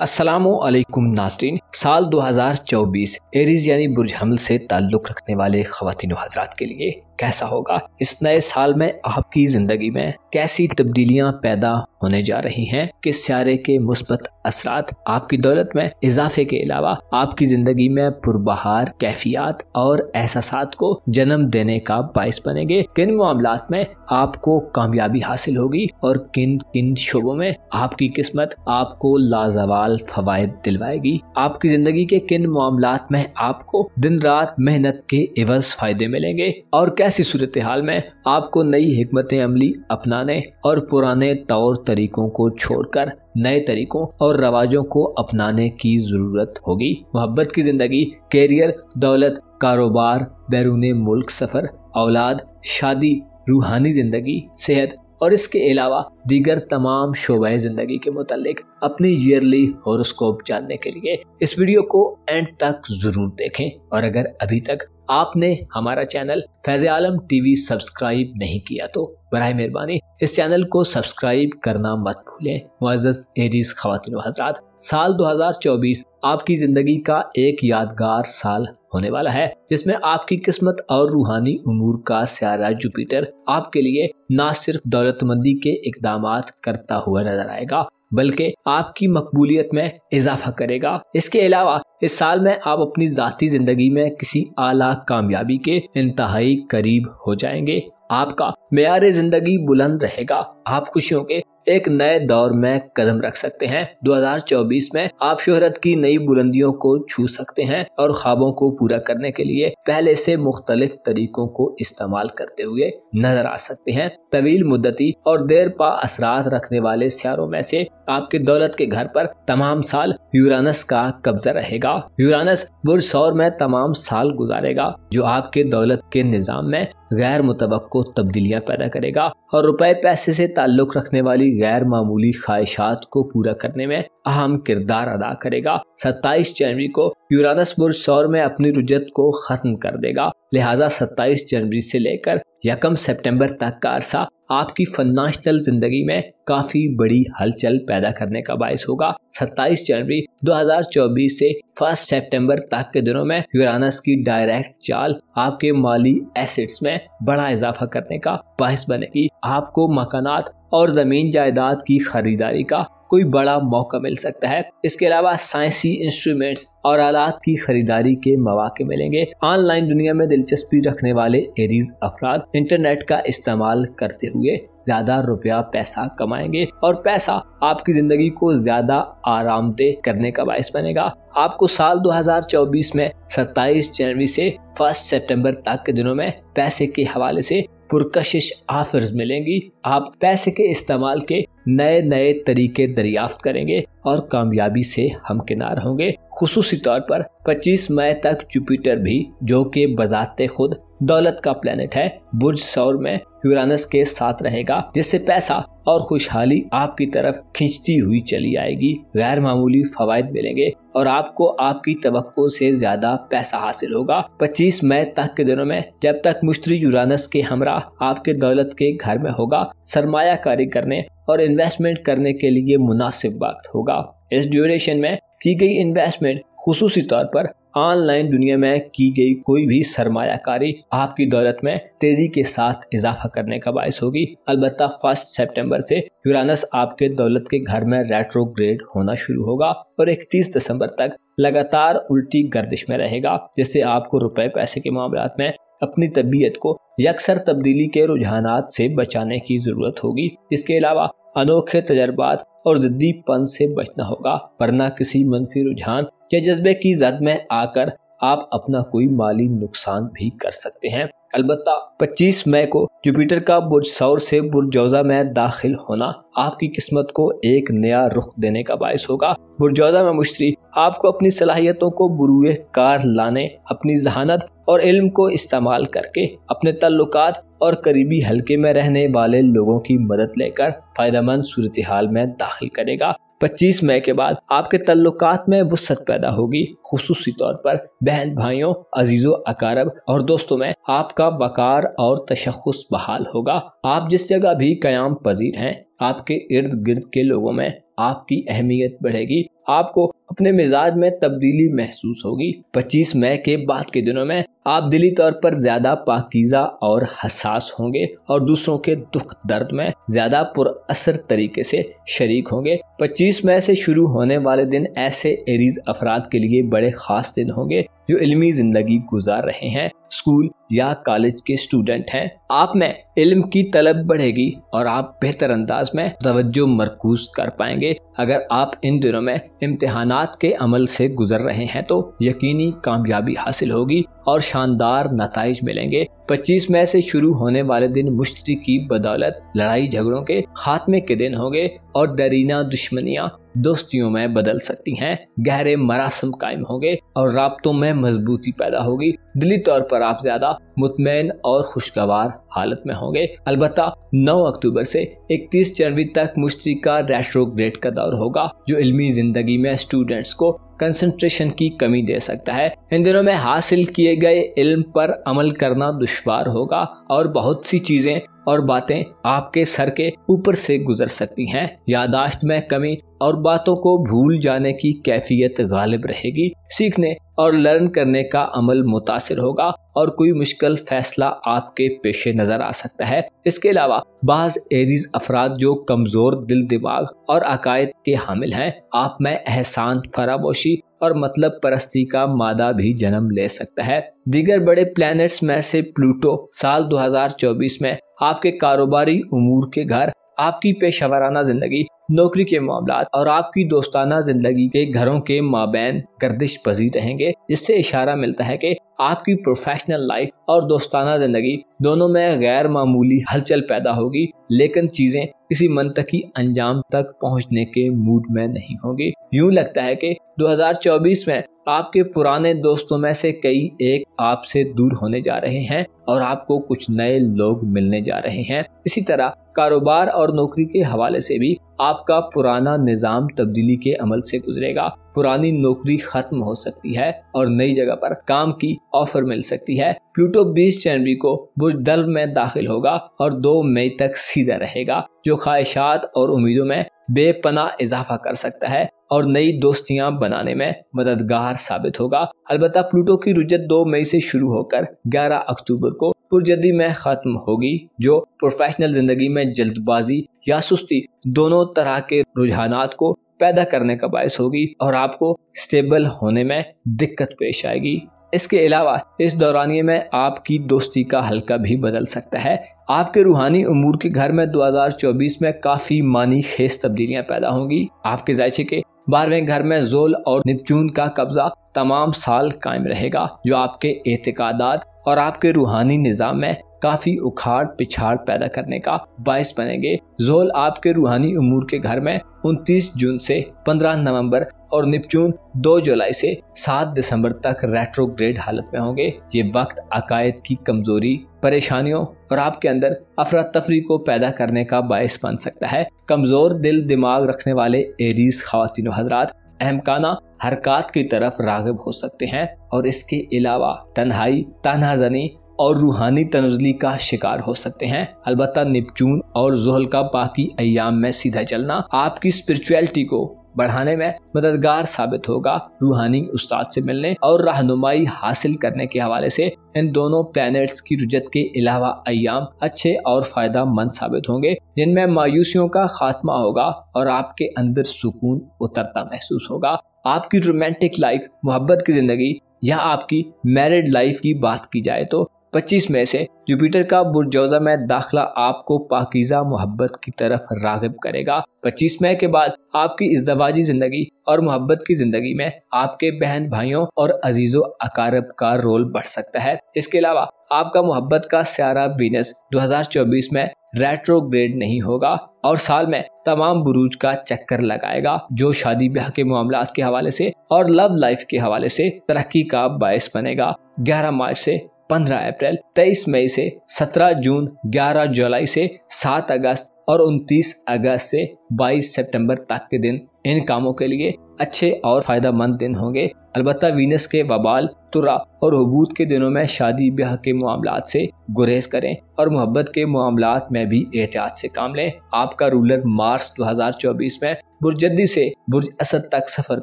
अस्सलामु अलैकुम नाज़रीन। साल 2024 एरीज यानी बुर्ज हमल से ताल्लुक़ रखने वाले ख़वातीन व हज़रात के लिए कैसा होगा? इस नए साल में आपकी ज़िंदगी में कैसी तब्दीलियां पैदा होने जा रही हैं कि सियारे के मुस्बत असरात आपकी दौलत में इजाफे के अलावा आपकी ज़िंदगी में पुरबहार कैफियत और एहसासात को जन्म देने का बाइस बनेंगे। किन मामलात में आपको कामयाबी हासिल होगी और किन किन शोबों में आपकी किस्मत आपको लाजवाल फवायद दिलवाएगी। आपकी ज़िंदगी के किन मामलात में आपको दिन रात मेहनत के एवज फायदे मिलेंगे और कैसी सूरत हाल में आपको नई हिकमत अमली अपनाने और पुराने तौर तरीकों को छोड़कर नए तरीकों और रवाजों को अपनाने की जरूरत होगी। मोहब्बत की जिंदगी, कैरियर, दौलत, कारोबार, बैरूने मुल्क सफर, औलाद, शादी, रूहानी जिंदगी, सेहत और इसके अलावा दीगर तमाम शोबे जिंदगी के मुतालिक अपनी ईयरली हॉरोस्कोप जानने के लिए इस वीडियो को एंड तक जरूर देखें। और अगर अभी तक आपने हमारा चैनल फैज़ आलम टीवी सब्सक्राइब नहीं किया तो बराए मेहरबानी इस चैनल को सब्सक्राइब करना मत भूलें। मुअज़्ज़ज़ एरीज ख़वातीन व हज़रात, साल 2024 आपकी जिंदगी का एक यादगार साल होने वाला है जिसमें आपकी किस्मत और रूहानी उमूर का सियारा जुपिटर आपके लिए न सिर्फ दौलतमंदी के इक़दामात करता हुआ नजर आएगा बल्कि आपकी मकबूलियत में इजाफा करेगा। इसके अलावा इस साल में आप अपनी ज़ाती जिंदगी में किसी आला कामयाबी के इंतहाई करीब हो जाएंगे। आपका मेयार जिंदगी बुलंद रहेगा। आप खुशियों के एक नए दौर में कदम रख सकते हैं। 2024 में आप शोहरत की नई बुलंदियों को छू सकते हैं और ख्वाबों को पूरा करने के लिए पहले से मुख्तलिफ तरीकों को इस्तेमाल करते हुए नजर आ सकते हैं। तवील मुद्दती और देर पा असरात रखने वाले सियारों में से आपके दौलत के घर पर तमाम साल यूरानस का कब्जा रहेगा। यूरानस बुर्ज सौर में तमाम साल गुजारेगा जो आपके दौलत के निजाम में गैर मुतवक्को तब्दीलियां पैदा करेगा और रुपए पैसे से ताल्लुक रखने वाली गैर मामूली ख्वाहिशात को पूरा करने में अहम किरदार अदा करेगा। 27 जनवरी को यूरानस बुर्ज सौर में अपनी रुजत को खत्म कर देगा। लिहाजा 27 जनवरी से लेकर 1 सितंबर तक का अरसा आपकी फाइनेंशियल जिंदगी में काफी बड़ी हलचल पैदा करने का बायस होगा। 27 जनवरी 2024 से 1 सितंबर तक के दिनों में यूरानस की डायरेक्ट चाल आपके माली एसेट्स में बड़ा इजाफा करने का बायस बनेगी। आपको मकानात और जमीन जायदाद की खरीदारी का कोई बड़ा मौका मिल सकता है। इसके अलावा साइंसी इंस्ट्रूमेंट्स और आलात की खरीदारी के मौके मिलेंगे। ऑनलाइन दुनिया में दिलचस्पी रखने वाले एरीज अफराद इंटरनेट का इस्तेमाल करते हुए ज्यादा रुपया पैसा कमाएंगे और पैसा आपकी जिंदगी को ज्यादा आरामदेह करने का बायस बनेगा। आपको साल 2024 में 27 जनवरी से 1 सितंबर तक के दिनों में पैसे के हवाले से पुरकशिश ऑफर्स मिलेंगी। आप पैसे के इस्तेमाल के नए नए तरीके दरियाफ्त करेंगे और कामयाबी से हमकिनार होंगे। खुसूसी तौर पर 25 मई तक जुपिटर भी, जो कि बजाते खुद दौलत का प्लेनेट है, बुर्ज सौर में यूरानस के साथ रहेगा जिससे पैसा और खुशहाली आपकी तरफ खींचती हुई चली आएगी। गैर मामूली फवायद मिलेंगे और आपको आपकी तवक्को से ज्यादा पैसा हासिल होगा। 25 मई तक के दिनों में जब तक मुश्तरी यूरानस के हमरा आपके दौलत के घर में होगा, सरमायाकारी करने और इन्वेस्टमेंट करने के लिए मुनासिब वक्त होगा। इस ड्यूरेशन में की गई इन्वेस्टमेंट, खुसूसी तौर पर ऑनलाइन दुनिया में की गई कोई भी सरमायाकारी आपकी दौलत में तेजी के साथ इजाफा करने का बायस होगी। अलबत्ता 1 सितंबर से यूरानस आपके दौलत के घर में रेट्रोग्रेड होना शुरू होगा और 31 दिसंबर तक लगातार उल्टी गर्दिश में रहेगा जिससे आपको रुपए पैसे के मामलात में अपनी तबीयत को यकसर तब्दीली के रुझानात से बचाने की जरूरत होगी। इसके अलावा अनोखे तजर्बात और जिद्दीपन से बचना होगा, वरना किसी मनफी रुझान या जज्बे की जद में आकर आप अपना कोई माली नुकसान भी कर सकते हैं। अलबत्ता 25 मई को जुपिटर का बुर्ज सौर से बुर्ज जौजा में दाखिल होना आपकी किस्मत को एक नया रुख देने का बायस होगा। बुर्ज जौजा में मुश्तरी आपको अपनी सलाहियतों को बुरुए कार लाने, अपनी जहानत और इल्म को इस्तेमाल करके अपने तल्लुकात और करीबी हलके में रहने वाले लोगों की मदद लेकर फायदेमंद सूरत हाल में दाखिल करेगा। 25 मई के बाद आपके तल्लुकात में वुसअत पैदा होगी। खुसूसी तौर पर बहन भाइयों, अजीजों, अकारब और दोस्तों में आपका वकार और तशख्खुस बहाल होगा। आप जिस जगह भी कयाम पजीर हैं आपके इर्द गिर्द के लोगों में आपकी अहमियत बढ़ेगी, आपको अपने मिजाज में तब्दीली महसूस होगी। 25 मई के बाद के दिनों में आप दिली तौर पर ज्यादा पाकीज़ा और हसास होंगे और दूसरों के दुख दर्द में ज्यादा पुरअसर तरीके से शरीक होंगे। 25 मई से शुरू होने वाले दिन ऐसे एरीज अफराद के लिए बड़े खास दिन होंगे जो इल्मी जिंदगी गुजार रहे हैं, स्कूल या कॉलेज के स्टूडेंट हैं। आप में इल्म की तलब बढ़ेगी और आप बेहतर अंदाज में तवज्जो मरकूज कर पाएंगे। अगर आप इन दिनों में इम्तिहानात के अमल से गुजर रहे हैं तो यकीनी कामयाबी हासिल होगी और शानदार नताइज मिलेंगे। 25 मई से शुरू होने वाले दिन मुश्तरी की बदौलत लड़ाई झगड़ों के खात्मे के दिन होंगे और दरीना दुश्मनियां दोस्तियों में बदल सकती हैं। गहरे मरासम कायम होंगे और राब्तों में मजबूती पैदा होगी। दिली तौर पर आप ज्यादा मुतमईन और खुशगवार हालत में होंगे। अलबत्ता 9 अक्टूबर से 31 जनवरी तक मुश्तरी का रेट्रोग्रेड का दौर होगा जो इल्मी जिंदगी में स्टूडेंट्स को कंसंट्रेशन की कमी दे सकता है। इन दिनों में हासिल किए गए इल्म पर अमल करना दुश्वार होगा और बहुत सी चीजें और बातें आपके सर के ऊपर से गुजर सकती हैं। यादाश्त में कमी और बातों को भूल जाने की कैफियत गालिब रहेगी। सीखने और लर्न करने का अमल मुतासिर होगा और कोई मुश्किल फैसला आपके पेशे नजर आ सकता है। इसके अलावा बाज एरीज अफराद जो कमजोर दिल दिमाग और अकायद के हामिल हैं, आप में एहसान फरामोशी और मतलब परस्ती का मादा भी जन्म ले सकता है। दीगर बड़े प्लैनेट्स में से प्लूटो साल 2024 में आपके कारोबारी उमूर के घर, आपकी पेशेवराना जिंदगी, नौकरी के मामलात और आपकी दोस्ताना जिंदगी के घरों के माबैन गर्दिश पजीर रहेंगे, जिससे इशारा मिलता है कि आपकी प्रोफेशनल लाइफ और दोस्ताना जिंदगी दोनों में गैर मामूली हलचल पैदा होगी, लेकिन चीजें किसी मंतकी अंजाम तक पहुंचने के मूड में नहीं होंगी। यूं लगता है कि 2024 में आपके पुराने दोस्तों में से कई एक आपसे दूर होने जा रहे हैं और आपको कुछ नए लोग मिलने जा रहे हैं। इसी तरह कारोबार और नौकरी के हवाले से भी आपका पुराना निजाम तब्दीली के अमल से गुजरेगा। पुरानी नौकरी खत्म हो सकती है और नई जगह पर काम की ऑफर मिल सकती है। प्लूटो 20 जनवरी को बुर्ज दल्व में दाखिल होगा और 2 मई तक सीधा रहेगा, जो ख्वाहिशात और उम्मीदों में बेपनाह इजाफा कर सकता है और नई दोस्तियां बनाने में मददगार साबित होगा। अलबत्ता प्लूटो की रुजत 2 मई से शुरू होकर 11 अक्टूबर को पुरजदी में खत्म होगी, जो प्रोफेशनल जिंदगी में जल्दबाजी या सुस्ती दोनों तरह के रुझानात को पैदा करने का बायस होगी और आपको स्टेबल होने में दिक्कत पेश आएगी। इसके अलावा इस दौरानिये में आपकी दोस्ती का हल्का भी बदल सकता है। आपके रूहानी उमूर के घर में 2024 में काफी मानी खेज तब्दीलियां पैदा होंगी। आपके जायचे के 12वें घर में जोल और नेपच्यून का कब्जा तमाम साल कायम रहेगा, जो आपके एतकादात और आपके रूहानी निज़ाम में काफी उखाड़ पिछाड़ पैदा करने का बायस बनेंगे। जोल आपके रूहानी उमूर के घर में 29 जून से 15 नवंबर और नेपच्यून 2 जुलाई से 7 दिसंबर तक रेट्रोग्रेड हालत में होंगे। ये वक्त अकायद की कमजोरी, परेशानियों और आपके अंदर अफरा तफरी को पैदा करने का बायस बन सकता है। कमजोर दिल दिमाग रखने वाले एरीज ख्वातीन हजरात अहमकाना हरकत की तरफ राग़िब हो सकते हैं और इसके अलावा तन्हाई, तन्हाज़नी और रूहानी तनुज़ली का शिकार हो सकते हैं। अलबत्ता नेपच्यून और ज़ुहल का बाकी अय्याम में सीधा चलना आपकी स्पिरिचुअलिटी को बढ़ाने में मददगार साबित होगा। रूहानी उस्ताद से मिलने और रहनुमाई हासिल करने के हवाले से इन दोनों प्लैनेट्स की रुजत के अलावा अय्याम अच्छे और फायदा मंद साबित होंगे, जिनमें मायूसियों का खात्मा होगा और आपके अंदर सुकून उतरता महसूस होगा। आपकी रोमांटिक लाइफ, मोहब्बत की जिंदगी या आपकी मैरिड लाइफ की बात की जाए तो 25 मई से जुपिटर का बुर्जौजा में दाखिला आपको पाकीज़ा मोहब्बत की तरफ राग़िब करेगा। 25 मई के बाद आपकी इज़्दवाजी जिंदगी और मोहब्बत की जिंदगी में आपके बहन भाइयों और अजीजों अकारब का रोल बढ़ सकता है। इसके अलावा आपका मोहब्बत का सियारा वीनस 2024 में रेट्रोग्रेड नहीं होगा और साल में तमाम बुरूज का चक्कर लगाएगा, जो शादी ब्याह के मामलात के हवाले से और लव लाइफ के हवाले से तरक्की का बायस बनेगा। 11 मार्च से 15 अप्रैल, 23 मई से 17 जून, 11 जुलाई से 7 अगस्त और 29 अगस्त से 22 सितंबर तक के दिन इन कामों के लिए अच्छे और फायदा मंद दिन होंगे। अलबत्ता वीनस के वबाल, तुरा और हबूत के दिनों में शादी ब्याह के मामलात से गुरेज करें और मोहब्बत के मामलात में भी एहतियात से काम लें। आपका रूलर मार्च 2024 में बुर्ज जद्दी से बुर्ज असद तक सफर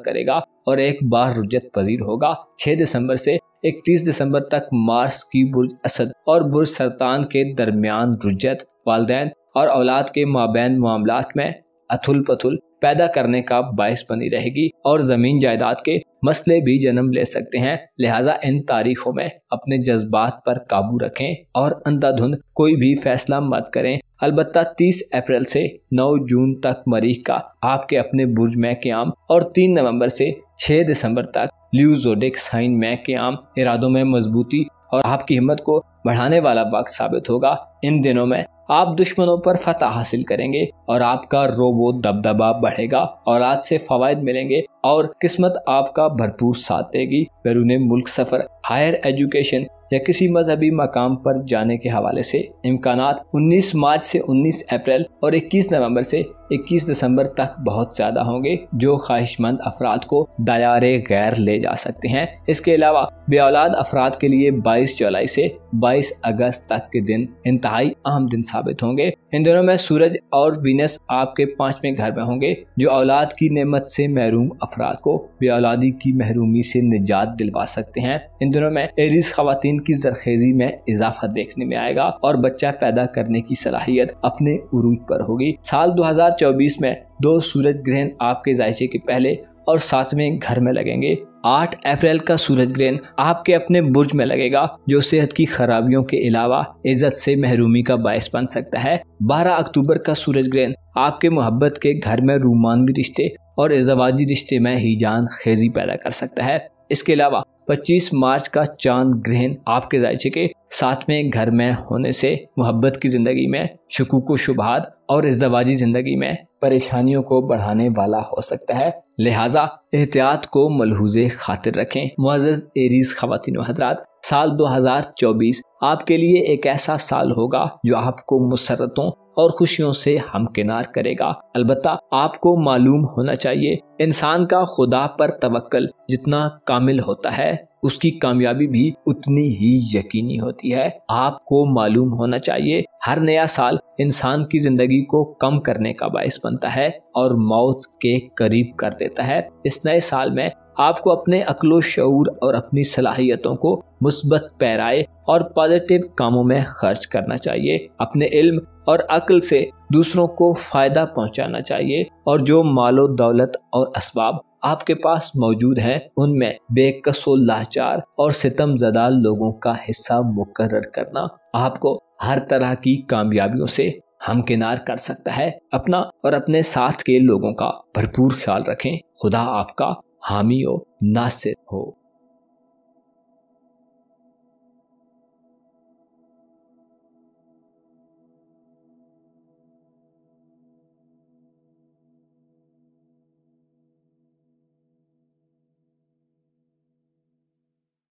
करेगा और एक बार रुजत पजीर होगा। 6 दिसंबर से 31 दिसंबर तक मार्स की बुर्ज असद और बुर्ज सरतान के दरमियान रुजत वालदैन और औलाद के माबैन मामलात में अथुल पथुल पैदा करने का बायस बनी रहेगी और जमीन जायदाद के मसले भी जन्म ले सकते हैं। लिहाजा इन तारीखों में अपने जज्बात पर काबू रखें और अंधाधुंध कोई भी फैसला मत करें। अलबत्ता 30 अप्रैल से 9 जून तक मरीख का आपके अपने बुर्ज में क़याम और 3 नवंबर से 6 दिसंबर तक ल्यू ज़ोडिएक साइन में क़याम इरादों में मजबूती और आपकी हिम्मत को बढ़ाने वाला वक्त साबित होगा। इन दिनों में आप दुश्मनों पर फतह हासिल करेंगे और आपका रोबो दबदबा बढ़ेगा, औलाद से फवायद मिलेंगे और किस्मत आपका भरपूर साथ देगी। बैरून मुल्क सफ़र, हायर एजुकेशन या किसी मजहबी मकाम पर जाने के हवाले से इम्कानात 19 मार्च से 19 अप्रैल और 21 नवंबर से 21 दिसंबर तक बहुत ज़्यादा होंगे, जो ख्वाहिशमंद अफराद को दायरे गैर ले जा सकते हैं। इसके अलावा बेऔलाद अफराद के लिए 22 जुलाई से 22 अगस्त तक के दिन इंतहाई अहम दिन साबित होंगे। इन दिनों में सूरज और वीनस आपके 5वें घर में होंगे, जो औलाद की नेमत से महरूम अफराद को बेऔलादी की महरूमी से निजात दिलवा सकते हैं। इन दिनों में एरीज खवातीन की जरखेजी में इजाफा देखने में आएगा और बच्चा पैदा करने की सलाहियत अपने उरूज पर होगी। साल 2024 में 2 सूरज ग्रहण आपके जायचे के पहले और 7वें घर में लगेंगे। 8 अप्रैल का सूरज ग्रहण आपके अपने बुर्ज में लगेगा, जो सेहत की खराबियों के अलावा इज्जत से महरूमी का बायस बन सकता है। 12 अक्टूबर का सूरज ग्रहण आपके मोहब्बत के घर में रूमानवी रिश्ते और इज़वाजी रिश्ते में हिजान खेजी पैदा कर सकता है। इसके अलावा 25 मार्च का चांद ग्रहण आपके जायचे के 7वें घर में होने से मोहब्बत की जिंदगी में शुकूक व शुबहात और इज़्दवाजी जिंदगी में परेशानियों को बढ़ाने वाला हो सकता है। लिहाजा एहतियात को मलहूज़े खातिर रखें। मुअज़्ज़ज़ एरीज ख़वातीन व हज़रात, साल 2024 आपके लिए एक ऐसा साल होगा जो आपको मुसर्रतों और खुशियों से हमकिनार करेगा। अलबत्ता आपको मालूम होना चाहिए, इंसान का खुदा पर तवक्कल जितना कामिल होता है, उसकी कामयाबी भी उतनी ही यकीनी होती है। आपको मालूम होना चाहिए, हर नया साल इंसान की जिंदगी को कम करने का बायस बनता है और मौत के करीब कर देता है। इस नए साल में आपको अपने अक्लो शऊर और अपनी सलाहियतों को मुस्बत पैराए और पॉजिटिव कामों में खर्च करना चाहिए। अपने इल्म और अक्ल से दूसरों को फायदा पहुंचाना चाहिए और जो मालो दौलत और असबाब आपके पास मौजूद हैं, उनमें बेकसो लाचार और सितमज़दा लोगों का हिस्सा मुकर्रर करना आपको हर तरह की कामयाबियों से हमकिनार कर सकता है। अपना और अपने साथ के लोगों का भरपूर ख्याल रखें। खुदा आपका हामी हो, नासिर हो।